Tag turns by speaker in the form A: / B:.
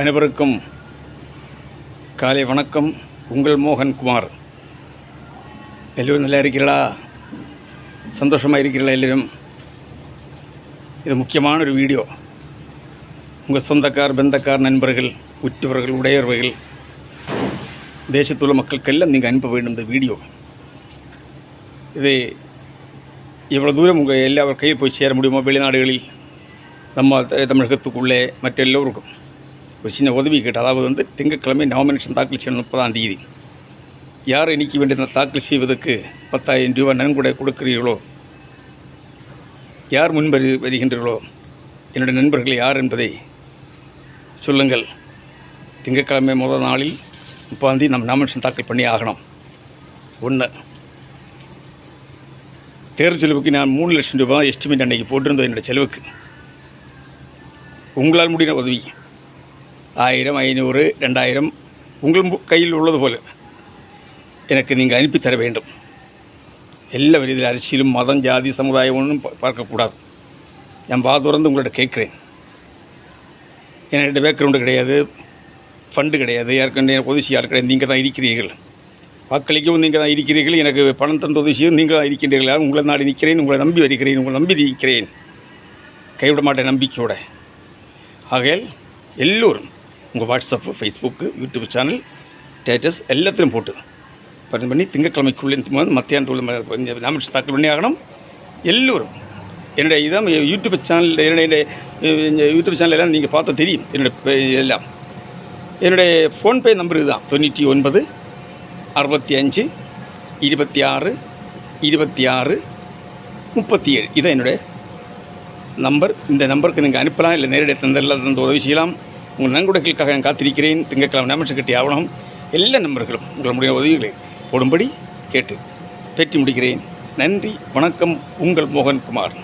A: அனைவருக்கும் காலை வணக்கம். உங்கள் மோகன்குமார். எல்லோரும் நல்லா இருக்கிறீர்களா? சந்தோஷமாக இருக்கிறீர்களா எல்லோரும்? இது முக்கியமான ஒரு வீடியோ. உங்கள் சொந்தக்கார், பந்தக்கார், நண்பர்கள், உற்றவர்கள், உடையவர்கள், தேசத்துள்ள மக்களுக்கெல்லாம் நீங்கள் அனுப்ப வேண்டும் இந்த வீடியோ. இது இவ்வளோ தூரம் உங்கள் எல்லா கையில் போய் சேர முடியுமோ? வெளிநாடுகளில், நம்ம தமிழகத்துக்குள்ளே மற்ற எல்லோருக்கும் ஒரு சின்ன உதவி கேட்டு, அதாவது திங்கட்கிழமை நாமினேஷன் தாக்கல் செய்யணும் 30ஆம் தேதி. யார் எண்ணிக்க வேண்டிய தாக்கல் செய்வதற்கு 10,000 ரூபாய் நன்கொடை கொடுக்கிறீர்களோ, யார் வருகின்றீர்களோ, என்னுடைய நண்பர்கள் யார் என்பதை சொல்லுங்கள். திங்கட்கிழமை முதல் நாளில் 30ஆம் தேதி நம்ம நாமினேஷன் தாக்கல் பண்ணி ஆகணும். ஒன்று, தேர்தல் செலவுக்கு நான் 3 லட்சம் ரூபாய் எஸ்டிமேட் அன்றைக்கி போட்டிருந்தோம். என்னுடைய செலவுக்கு உங்களால் முடிகிற உதவி 1000, 500, 2000 உங்கள் கையில் உள்ளது போல் எனக்கு நீங்கள் அனுப்பி தர வேண்டும். எல்லா வழியில் அரசியலும் மதம், ஜாதி, சமுதாயம் ஒன்றும் பார்க்கக்கூடாது. நான் வாதுறந்து உங்கள்கிட்ட கேட்குறேன். என்கிட்ட பேக்ரவுண்டு கிடையாது, ஃபண்டு கிடையாது, யாருக்குன்னு உதவி யார் கிடையாது. நீங்கள் தான் இருக்கிறீர்கள். வாக்களிக்கவும் நீங்கள் தான் இருக்கிறீர்கள். எனக்கு பணம் தந்த உதவியும் நீங்கள் தான் இருக்கின்றீர்கள். உங்களை நாடி நிற்கிறேன், உங்களை நம்பி வருகிறேன், உங்களை நம்பி நிற்கிறேன். கைவிட மாட்டேன் நம்பிக்கையோட. ஆகையால் எல்லோரும் உங்கள் WhatsApp, Facebook, YouTube channel, status எல்லாத்திலும் போட்டு பண்ணி திங்கட்கிழமைக்குள்ளே மத்தியானத்துள்ள நாமினேஷன் தாக்கல் பண்ணி ஆகணும். எல்லோரும் என்னுடைய இதான் யூடியூப் சேனல், என்னுடைய யூடியூப் சேனல் எல்லாம் நீங்கள் பார்த்தா தெரியும். எல்லாம் என்னுடைய ஃபோன்பே நம்பர் இதுதான் 99 65 26 26 37. இதுதான் என்னுடைய நம்பர். இந்த நம்பருக்கு நீங்கள் அனுப்பலாம், இல்லை நேரடியாக தந்த உதவி செய்யலாம். உங்கள் நன்கொடைகளுக்காக நான் காத்திருக்கிறேன். திங்கட்கிழமை நாமினேஷன் கட்டி ஆகணும். எல்லா நண்பர்களும் உங்களுடைய உதவிகளை போடும்படி கேட்டு பேட்டி முடிக்கிறேன். நன்றி, வணக்கம். உங்கள் மோகன்குமார்.